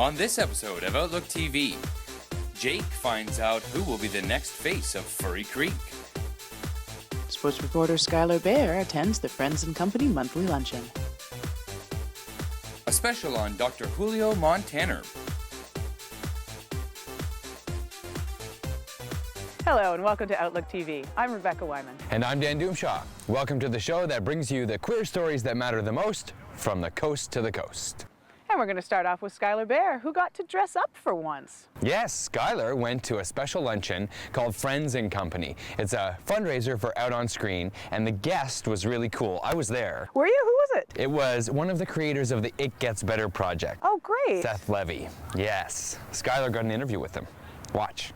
On this episode of Outlook TV, Jake finds out who will be the next face of Furry Creek. Sports reporter Skylar Bear attends the Friends and Company monthly luncheon. A special on Dr. Julio Mantener. Hello and welcome to Outlook TV. I'm Rebecca Wyman. And I'm Dan Doomshaw. Welcome to the show that brings you the queer stories that matter the most from the coast to the coast. And we're going to start off with Skylar Bear, who got to dress up for once. Yes, Skylar went to a special luncheon called Friends and Company. It's a fundraiser for Out on Screen, and the guest was really cool. I was there. Were you? Who was it? It was one of the creators of the It Gets Better project. Oh, great. Seth Levy. Yes. Skylar got an interview with him. Watch.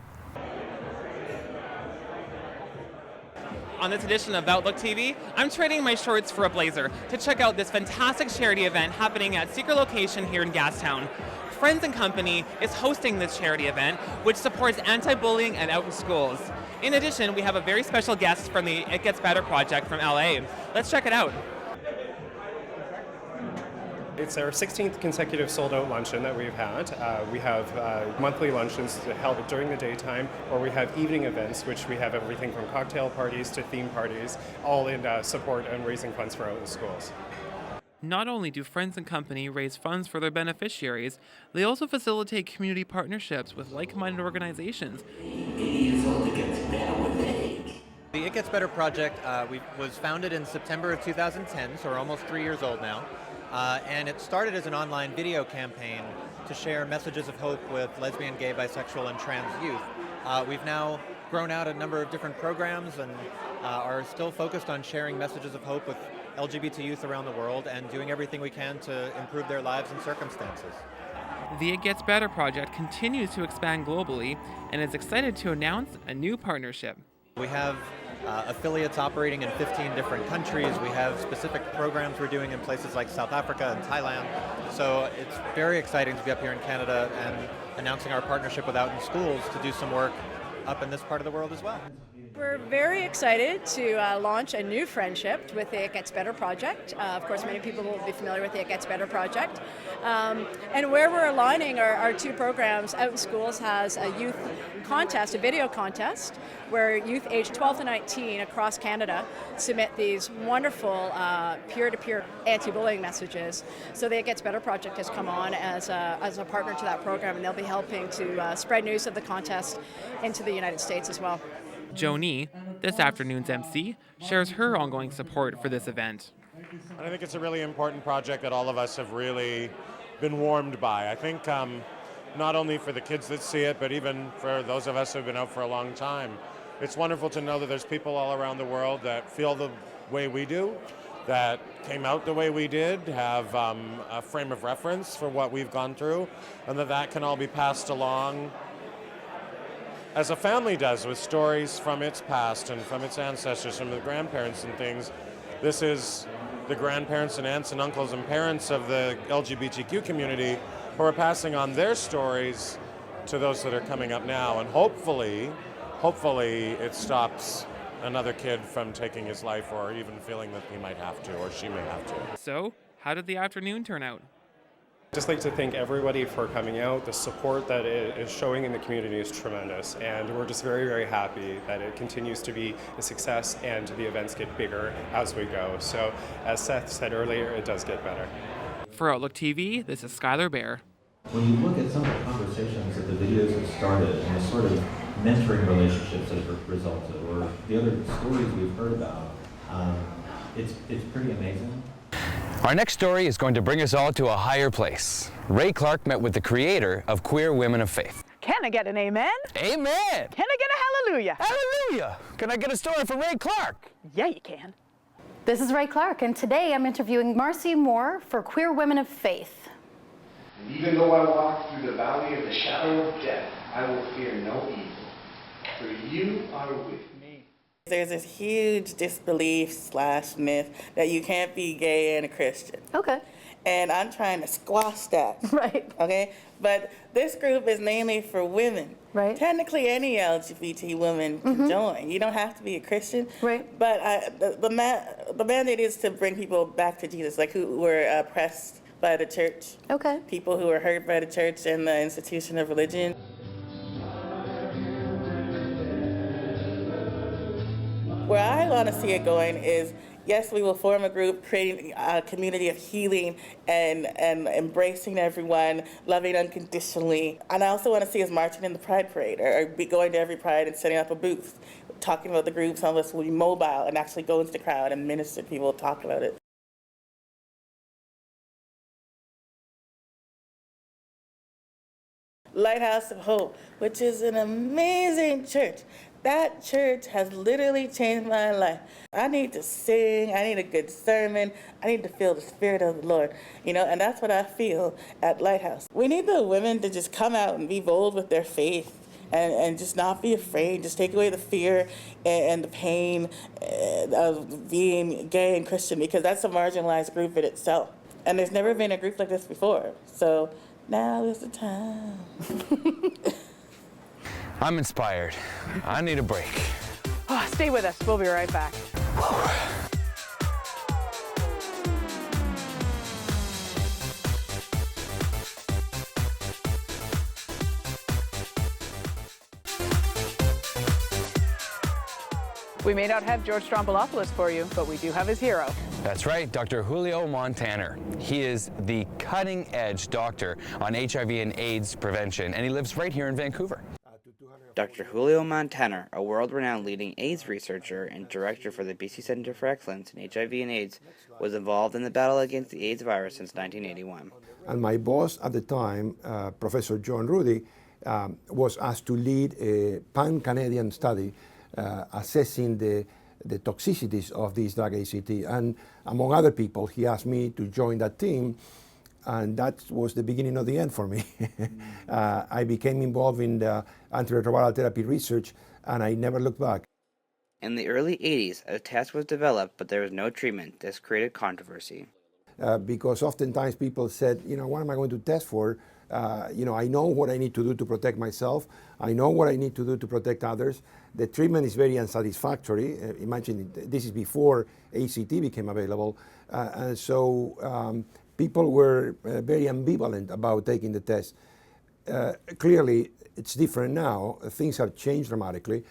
On this edition of Outlook TV, I'm trading my shorts for a blazer to check out this fantastic charity event happening at Secret Location here in Gastown. Friends and Company is hosting this charity event, which supports anti-bullying and out in schools. In addition, we have a very special guest from the It Gets Better project from LA. Let's check it out. It's our 16th consecutive sold-out luncheon that we've had. We have monthly luncheons held during the daytime, or we have evening events, which we have everything from cocktail parties to theme parties, all in support and raising funds for out in schools. Not only do Friends and Company raise funds for their beneficiaries, they also facilitate community partnerships with like-minded organizations. The It Gets Better project was founded in September of 2010, so we're almost 3 years old now. And it started as an online video campaign to share messages of hope with lesbian, gay, bisexual, and trans youth. We've now grown out a number of different programs and are still focused on sharing messages of hope with LGBT youth around the world and doing everything we can to improve their lives and circumstances. The It Gets Better project continues to expand globally and is excited to announce a new partnership. We have affiliates operating in 15 different countries. We have specific programs we're doing in places like South Africa and Thailand. So it's very exciting to be up here in Canada and announcing our partnership with Out in Schools to do some work up in this part of the world as well. We're very excited to launch a new friendship with the It Gets Better project. Of course, many people will be familiar with the It Gets Better project. And where we're aligning our two programs, Out in Schools has a youth contest, a video contest, where youth aged 12 to 19 across Canada submit these wonderful peer-to-peer anti-bullying messages. So the It Gets Better project has come on as a partner to that program, and they'll be helping to spread news of the contest into the United States as well. Joni, this afternoon's MC, shares her ongoing support for this event. I think it's a really important project that all of us have really been warmed by. I think not only for the kids that see it, but even for those of us who have been out for a long time. It's wonderful to know that there's people all around the world that feel the way we do, that came out the way we did, have a frame of reference for what we've gone through, and that can all be passed along as a family does, with stories from its past and from its ancestors, from the grandparents and things. This is the grandparents and aunts and uncles and parents of the LGBTQ community who are passing on their stories to those that are coming up now. And hopefully it stops another kid from taking his life, or even feeling that he might have to, or she may have to. So, how did the afternoon turn out? I'd just like to thank everybody for coming out. The support that it is showing in the community is tremendous, and we're just very, very happy that it continues to be a success and the events get bigger as we go. So, as Seth said earlier, it does get better. For Outlook TV, this is Skylar Bear. When you look at some of the conversations that the videos have started and the sort of mentoring relationships that have resulted, or the other stories we've heard about, it's pretty amazing. Our next story is going to bring us all to a higher place. Ray Clark met with the creator of Queer Women of Faith. Can I get an amen? Amen! Can I get a hallelujah? Hallelujah! Can I get a story from Ray Clark? Yeah, you can. This is Ray Clark, and today I'm interviewing Marcy Moore for Queer Women of Faith. And even though I walk through the valley of the shadow of death, I will fear no evil, for you are with me. There's this huge disbelief/myth that you can't be gay and a Christian. Okay. And I'm trying to squash that. Right. Okay? But this group is mainly for women. Right. Technically, any LGBT woman can join. You don't have to be a Christian. Right. But the mandate is to bring people back to Jesus, like who were oppressed by the church. Okay. People who are hurt by the church and the institution of religion. Where I want to see it going is, yes, we will form a group, creating a community of healing and embracing everyone, loving unconditionally. And I also want to see us marching in the Pride Parade, or be going to every Pride and setting up a booth, talking about the group. Some of us will be mobile and actually go into the crowd and minister to people, talk about it. Lighthouse of Hope, which is an amazing church. That church has literally changed my life. I need to sing, I need a good sermon, I need to feel the Spirit of the Lord, and that's what I feel at Lighthouse. We need the women to just come out and be bold with their faith and just not be afraid, just take away the fear and the pain of being gay and Christian, because that's a marginalized group in itself. And there's never been a group like this before, so now is the time. I'm inspired. I need a break. Oh, stay with us. We'll be right back. We may not have George Stroumboulopoulos for you, but we do have his hero. That's right, Dr. Julio Mantener. He is the cutting-edge doctor on HIV and AIDS prevention, and he lives right here in Vancouver. Dr. Julio Mantener, a world-renowned leading AIDS researcher and director for the BC Centre for Excellence in HIV and AIDS, was involved in the battle against the AIDS virus since 1981. And my boss at the time, Professor John Rudy, was asked to lead a pan-Canadian study assessing the toxicities of this drug ACT. And among other people, he asked me to join that team, and that was the beginning of the end for me. I became involved in the antiretroviral therapy research, and I never looked back. In the early 80s, a test was developed, but there was no treatment. This created controversy. Because oftentimes people said, what am I going to test for? I know what I need to do to protect myself. I know what I need to do to protect others. The treatment is very unsatisfactory. Imagine this is before ACT became available. And so people were very ambivalent about taking the test. Clearly, it's different now. Things have changed dramatically.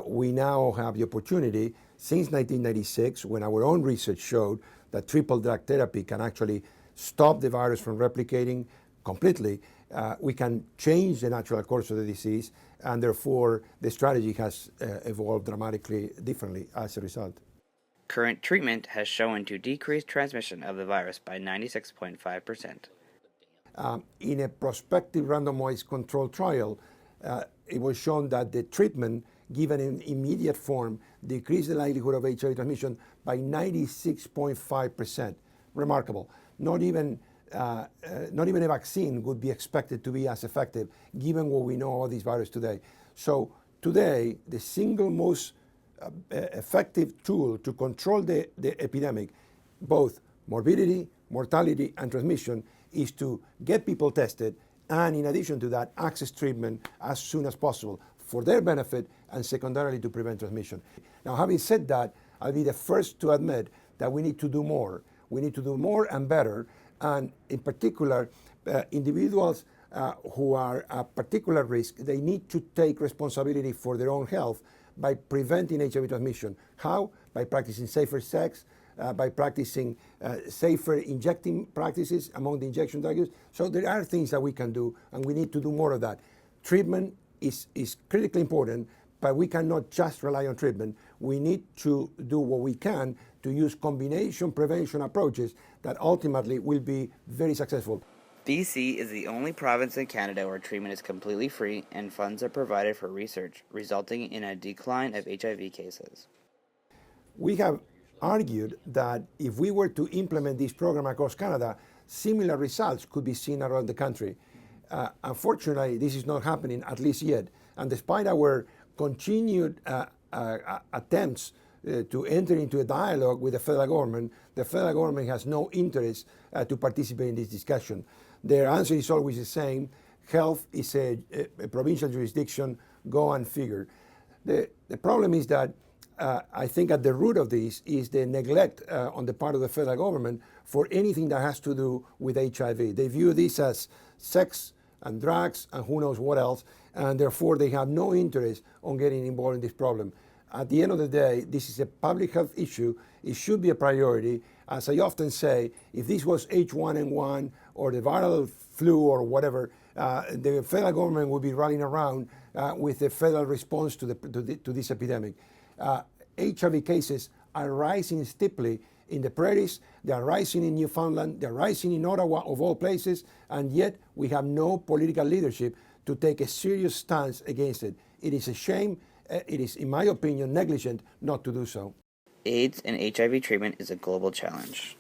We now have the opportunity, since 1996, when our own research showed that triple drug therapy can actually stop the virus from replicating completely, we can change the natural course of the disease, and therefore the strategy has evolved dramatically differently as a result. Current treatment has shown to decrease transmission of the virus by 96.5%. In a prospective randomized controlled trial, it was shown that the treatment given in immediate form decreased the likelihood of HIV transmission by 96.5%. Remarkable. Not even a vaccine would be expected to be as effective, given what we know about this virus today. So today, the single most effective tool to control the epidemic, both morbidity, mortality, and transmission, is to get people tested, and in addition to that, access treatment as soon as possible for their benefit and secondarily to prevent transmission. Now, having said that, I'll be the first to admit that we need to do more. We need to do more and better, and in particular, individuals who are at particular risk, they need to take responsibility for their own health by preventing HIV transmission. How? By practicing safer sex, by practicing safer injecting practices among the injection drug use. So there are things that we can do, and we need to do more of that. Treatment is critically important, but we cannot just rely on treatment. We need to do what we can to use combination prevention approaches that ultimately will be very successful. BC is the only province in Canada where treatment is completely free and funds are provided for research, resulting in a decline of HIV cases. We have argued that if we were to implement this program across Canada, similar results could be seen around the country. Unfortunately, this is not happening, at least yet. And despite our continued attempts to enter into a dialogue with the federal government has no interest to participate in this discussion. Their answer is always the same: health is a provincial jurisdiction, go and figure. The problem is that I think at the root of this is the neglect on the part of the federal government for anything that has to do with HIV. They view this as sex and drugs and who knows what else, and therefore they have no interest on getting involved in this problem. At the end of the day, this is a public health issue. It should be a priority. As I often say, if this was H1N1 or the viral flu or whatever, the federal government would be running around with a federal response to this epidemic. HIV cases are rising steeply in the prairies, they are rising in Newfoundland, they are rising in Ottawa of all places, and yet we have no political leadership to take a serious stance against it. It is a shame. It is, in my opinion, negligent not to do so. AIDS and HIV treatment is a global challenge.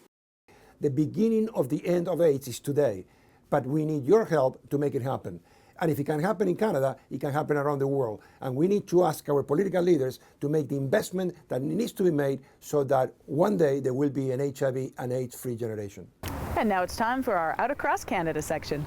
The beginning of the end of AIDS is today, but we need your help to make it happen. And if it can happen in Canada, it can happen around the world. And we need to ask our political leaders to make the investment that needs to be made so that one day there will be an HIV and AIDS-free generation. And now it's time for our Out Across Canada section.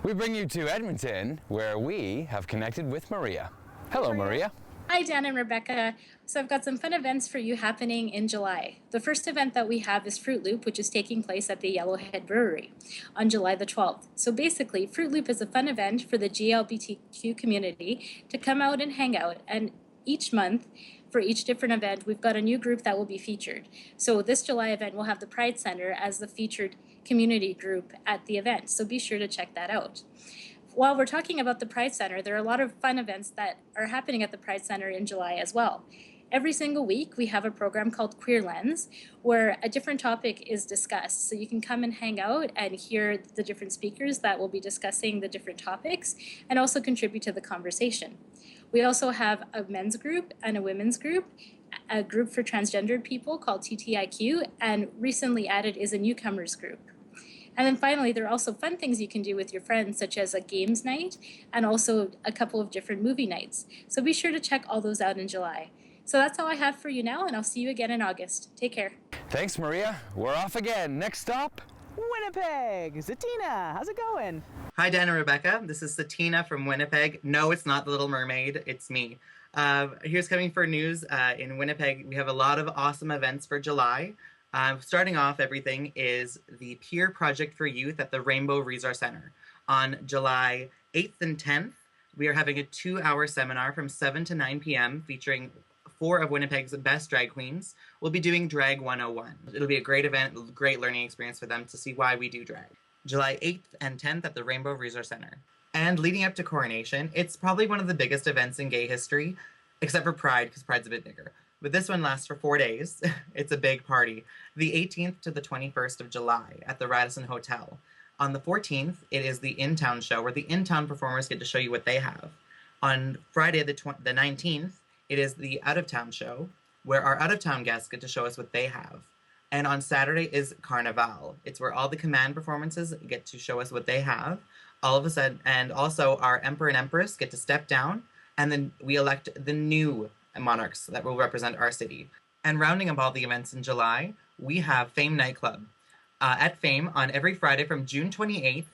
We bring you to Edmonton, where we have connected with Maria. Hello, Maria. Hi, Dan and Rebecca. So I've got some fun events for you happening in July. The first event that we have is Fruit Loop, which is taking place at the Yellowhead Brewery on July the 12th. So basically, Fruit Loop is a fun event for the LGBTQ community to come out and hang out. And each month, for each different event, we've got a new group that will be featured. So this July event will have the Pride Center as the featured community group at the event. So be sure to check that out. While we're talking about the Pride Center, there are a lot of fun events that are happening at the Pride Center in July as well. Every single week, we have a program called Queer Lens, where a different topic is discussed. So you can come and hang out and hear the different speakers that will be discussing the different topics and also contribute to the conversation. We also have a men's group and a women's group, a group for transgendered people called TTIQ, and recently added is a newcomers group. And then finally, there are also fun things you can do with your friends, such as a games night and also a couple of different movie nights. So be sure to check all those out in July. So that's all I have for you now, and I'll see you again in August. Take care. Thanks, Maria. We're off again. Next stop, Winnipeg. Zatina, how's it going? Hi, Dan and Rebecca. This is Satina from Winnipeg. No, it's not the Little Mermaid. It's me. Here's coming for news. In Winnipeg, we have a lot of awesome events for July. Starting off, everything is the Peer Project for Youth at the Rainbow Resource Center. On July 8th and 10th, we are having a 2-hour seminar from 7 to 9 p.m. featuring 4 of Winnipeg's best drag queens. We'll be doing Drag 101. It'll be a great event, great learning experience for them to see why we do drag. July 8th and 10th at the Rainbow Resource Center. And leading up to Coronation, it's probably one of the biggest events in gay history, except for Pride, because Pride's a bit bigger. But this one lasts for 4 days. It's a big party. The 18th to the 21st of July at the Radisson Hotel. On the 14th, it is the In-Town show, where the in-town performers get to show you what they have. On Friday, the 19th, it is the Out-of-Town show, where our out-of-town guests get to show us what they have. And on Saturday is Carnival. It's where all the command performances get to show us what they have. All of a sudden, and also our Emperor and Empress get to step down, and then we elect the new monarchs that will represent our city. And rounding up all the events in July, we have Fame Nightclub. At Fame, on every Friday from June 28th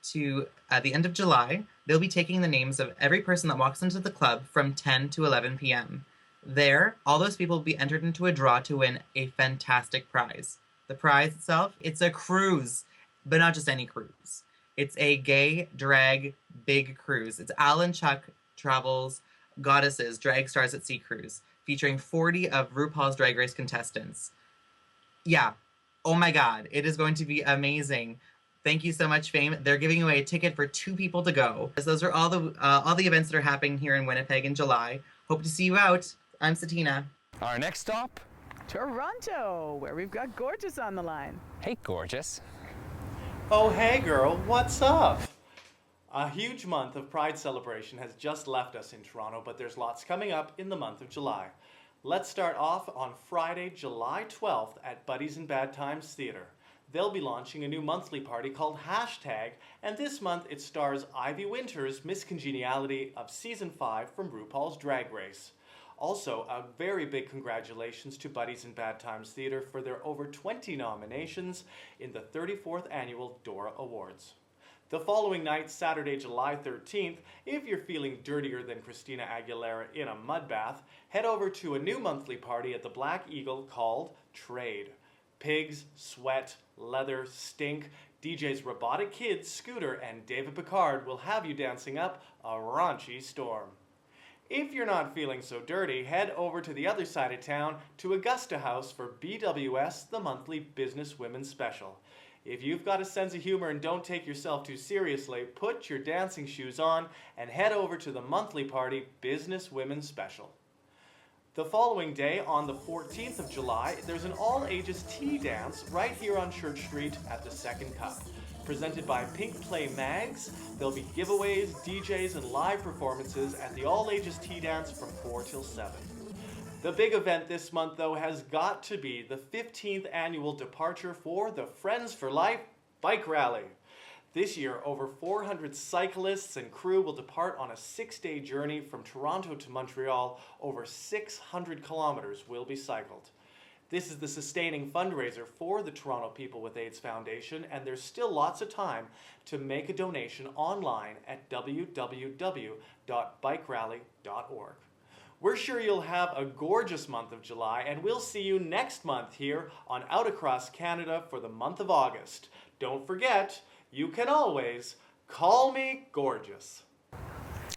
to the end of July, they'll be taking the names of every person that walks into the club from 10 to 11 p.m. There, all those people will be entered into a draw to win a fantastic prize. The prize itself, it's a cruise, but not just any cruise. It's a gay drag big cruise. It's Alan Chuck Travels Goddesses Drag Stars at Sea cruise, featuring 40 of RuPaul's Drag Race contestants. Yeah, oh my God, it is going to be amazing. Thank you so much, Fame. They're giving away a ticket for 2 people to go. So those are all the events that are happening here in Winnipeg in July. Hope to see you out. I'm Satina. Our next stop, Toronto, where we've got Gorgeous on the line. Hey, Gorgeous. Oh, hey, girl, what's up? A huge month of Pride celebration has just left us in Toronto, but there's lots coming up in the month of July. Let's start off on Friday, July 12th at Buddies in Bad Times Theatre. They'll be launching a new monthly party called Hashtag, and this month it stars Ivy Winter's Miss Congeniality of Season 5 from RuPaul's Drag Race. Also, a very big congratulations to Buddies in Bad Times Theatre for their over 20 nominations in the 34th Annual Dora Awards. The following night, Saturday, July 13th, if you're feeling dirtier than Christina Aguilera in a mud bath, head over to a new monthly party at the Black Eagle called Trade. Pigs, sweat, leather, stink, DJs Robotic Kids, Scooter, and David Picard will have you dancing up a raunchy storm. If you're not feeling so dirty, head over to the other side of town to Augusta House for BWS, the monthly Business Women Special. If you've got a sense of humor and don't take yourself too seriously, put your dancing shoes on and head over to the monthly party Business Women Special. The following day, on the 14th of July, there's an all-ages tea dance right here on Church Street at the Second Cup. Presented by Pink Play Mags, there'll be giveaways, DJs, and live performances at the all-ages tea dance from 4 till 7. The big event this month, though, has got to be the 15th annual departure for the Friends for Life Bike Rally. This year, over 400 cyclists and crew will depart on a 6-day journey from Toronto to Montreal. Over 600 kilometers will be cycled. This is the sustaining fundraiser for the Toronto People with AIDS Foundation, and there's still lots of time to make a donation online at www.bikerally.org. We're sure you'll have a gorgeous month of July, and we'll see you next month here on Out Across Canada for the month of August. Don't forget, you can always call me gorgeous.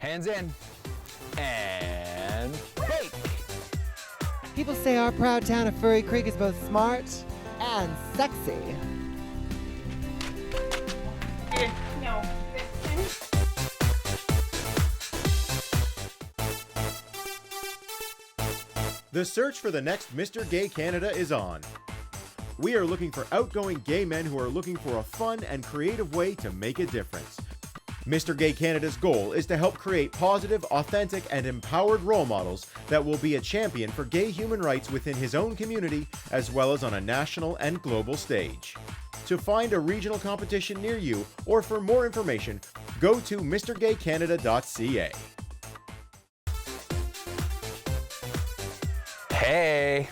Hands in. And break. People say our proud town of Furry Creek is both smart and sexy. No. The search for the next Mr. Gay Canada is on. We are looking for outgoing gay men who are looking for a fun and creative way to make a difference. Mr. Gay Canada's goal is to help create positive, authentic, and empowered role models that will be a champion for gay human rights within his own community as well as on a national and global stage. To find a regional competition near you or for more information, go to mrgaycanada.ca. Hey!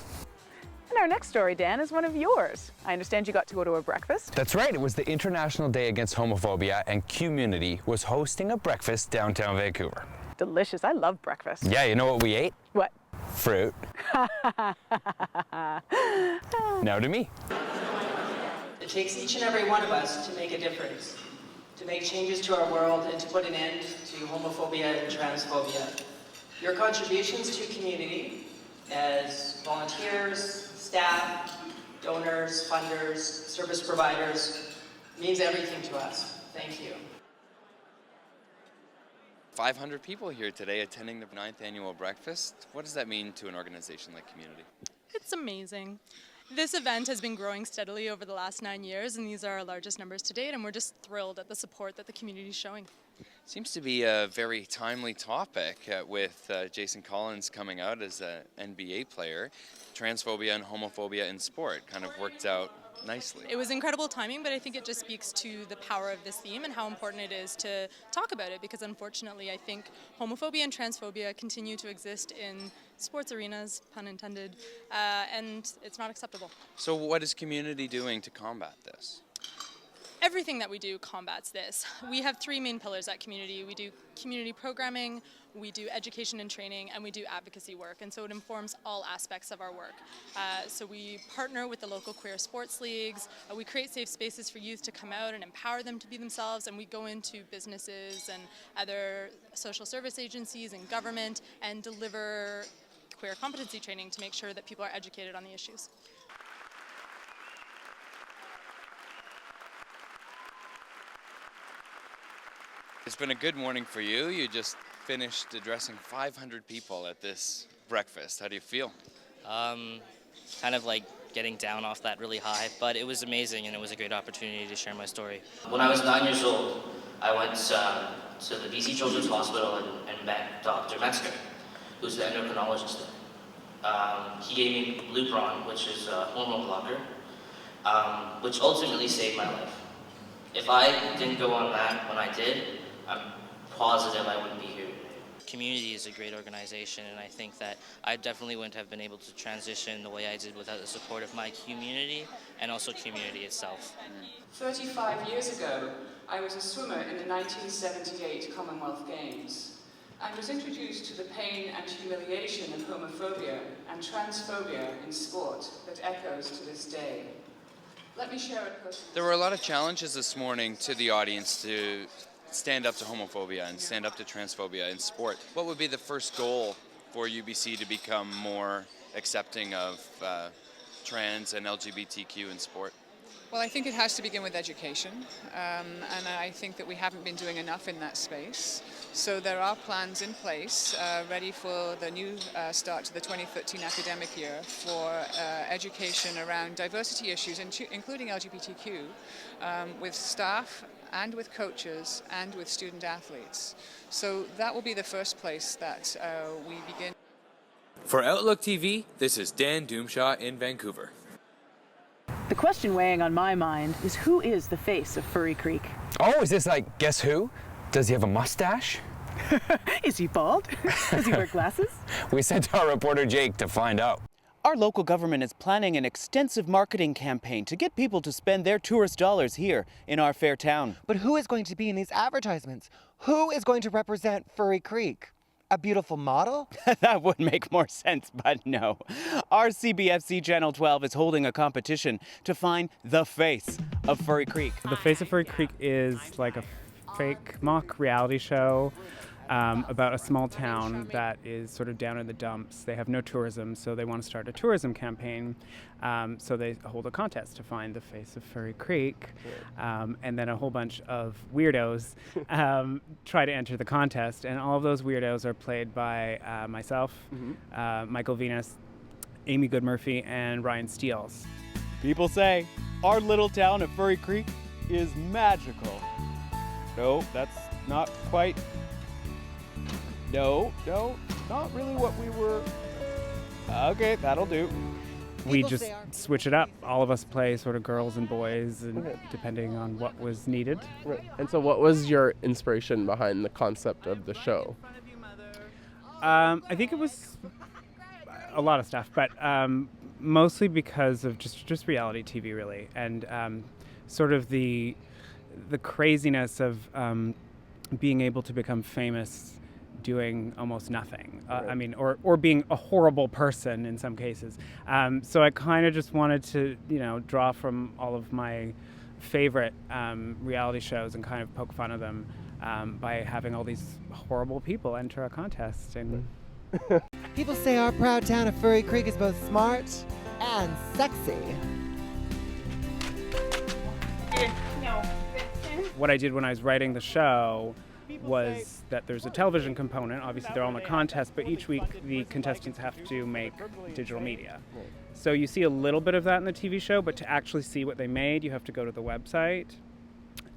And our next story, Dan, is one of yours. I understand you got to go to a breakfast. That's right. It was the International Day Against Homophobia, and Community was hosting a breakfast downtown Vancouver. Delicious. I love breakfast. Yeah, you know what we ate? What? Fruit. Now to me. It takes each and every one of us to make a difference, to make changes to our world and to put an end to homophobia and transphobia. Your contributions to community as volunteers, staff, donors, funders, service providers means everything to us. Thank you. 500 people here today attending the 9th annual breakfast. What does that mean to an organization like Community? It's amazing. This event has been growing steadily over the last 9 years, and these are our largest numbers to date, and we're just thrilled at the support that the community is showing. Seems to be a very timely topic with Jason Collins coming out as an NBA player. Transphobia and homophobia in sport kind of worked out nicely. It was incredible timing, but I think it just speaks to the power of this theme and how important it is to talk about it, because unfortunately I think homophobia and transphobia continue to exist in sports arenas, pun intended, and it's not acceptable. So what is Community doing to combat this? Everything that we do combats this. We have 3 main pillars at Community. We do community programming, we do education and training, and we do advocacy work, and so it informs all aspects of our work. So we partner with the local queer sports leagues, we create safe spaces for youth to come out and empower them to be themselves, and we go into businesses and other social service agencies and government and deliver queer competency training to make sure that people are educated on the issues. It's been a good morning for you. You just finished addressing 500 people at this breakfast. How do you feel? Kind of like getting down off that really high, but it was amazing and it was a great opportunity to share my story. When I was 9 years old, I went to the BC Children's Hospital and met Dr. Metzger, who's the endocrinologist there. He gave me Lupron, which is a hormone blocker, which ultimately saved my life. If I didn't go on that when I did, I'm positive I wouldn't be here. Community is a great organization, and I think that I definitely wouldn't have been able to transition the way I did without the support of my community and also community itself. 35 years ago, I was a swimmer in the 1978 Commonwealth Games and was introduced to the pain and humiliation of homophobia and transphobia in sport that echoes to this day. Let me share a personal... There were a lot of challenges this morning to the audience to stand up to homophobia and stand up to transphobia in sport. What would be the first goal for UBC to become more accepting of trans and LGBTQ in sport? Well, I think it has to begin with education, and I think that we haven't been doing enough in that space. So there are plans in place ready for the new start to the 2013 academic year for education around diversity issues, including LGBTQ, with staff and with coaches and with student athletes. So that will be the first place that we begin. For Outlook TV, this is Dan Doomshaw in Vancouver. The question weighing on my mind is, who is the face of Furry Creek? Oh, is this like Guess Who? Does he have a mustache? Is he bald? Does he wear glasses? We sent our reporter Jake to find out. Our local government is planning an extensive marketing campaign to get people to spend their tourist dollars here in our fair town. But who is going to be in these advertisements? Who is going to represent Furry Creek? A beautiful model? That would make more sense, but no. Our CBFC Channel 12 is holding a competition to find the face of Furry Creek. The Face of Furry Creek is like a fake mock reality show about a small town that is sort of down in the dumps. They have no tourism, so they want to start a tourism campaign. So they hold a contest to find the face of Furry Creek. And then a whole bunch of weirdos try to enter the contest. And all of those weirdos are played by myself, Michael Venus, Amy Goodmurphy, and Ryan Steeles. People say our little town of Furry Creek is magical. No, that's not quite. No, not really what we were. Okay, that'll do. We just switch it up. All of us play sort of girls and boys, and depending on what was needed. Right. And so what was your inspiration behind the concept of the show? I think it was a lot of stuff, but mostly because of just reality TV, really, and sort of the craziness of being able to become famous doing almost nothing. I mean, or being a horrible person in some cases. So I kind of just wanted to, draw from all of my favorite reality shows and kind of poke fun of them by having all these horrible people enter a contest. And people say our proud town of Furry Creek is both smart and sexy. What I did when I was writing the show was that there's a television component. Obviously, they're all in a contest, but each week the contestants have to make digital media. So you see a little bit of that in the TV show, but to actually see what they made, you have to go to the website.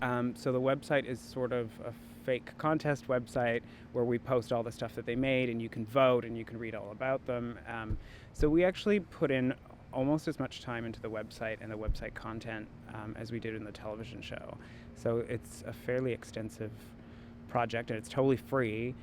So the website is sort of a fake contest website where we post all the stuff that they made, and you can vote and you can read all about them. So we actually put in almost as much time into the website and the website content as we did in the television show. So it's a fairly extensive project, and it's totally free.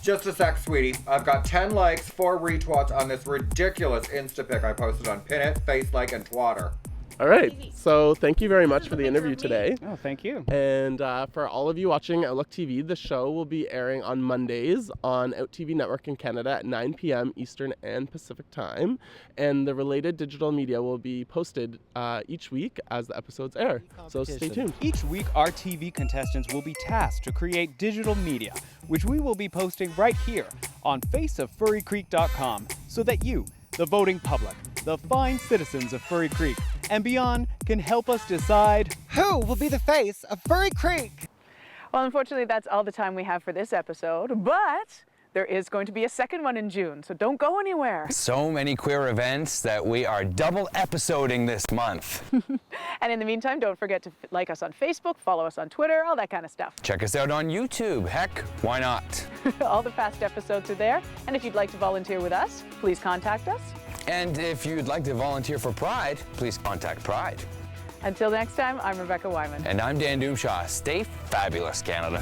Just a sec, sweetie. I've got 10 likes, 4 retweets on this ridiculous Insta pic I posted on Pin It, Face Like, and Twatter. All right, so thank you very much for the interview today. Oh, thank you. And for all of you watching Outlook TV, the show will be airing on Mondays on OutTV Network in Canada at 9 p.m. Eastern and Pacific time. And the related digital media will be posted each week as the episodes air. So stay tuned. Each week, our TV contestants will be tasked to create digital media, which we will be posting right here on faceoffurrycreek.com, so that you, the voting public, the fine citizens of Furry Creek, and beyond, can help us decide who will be the face of Furry Creek. Well, unfortunately, that's all the time we have for this episode, but there is going to be a second one in June, so don't go anywhere. So many queer events that we are double episoding this month. And in the meantime, don't forget to like us on Facebook, follow us on Twitter, all that kind of stuff. Check us out on YouTube. Heck, why not? All the past episodes are there, and if you'd like to volunteer with us, please contact us. And if you'd like to volunteer for Pride, please contact Pride. Until next time, I'm Rebecca Wyman. And I'm Dan Doomshaw. Stay fabulous, Canada.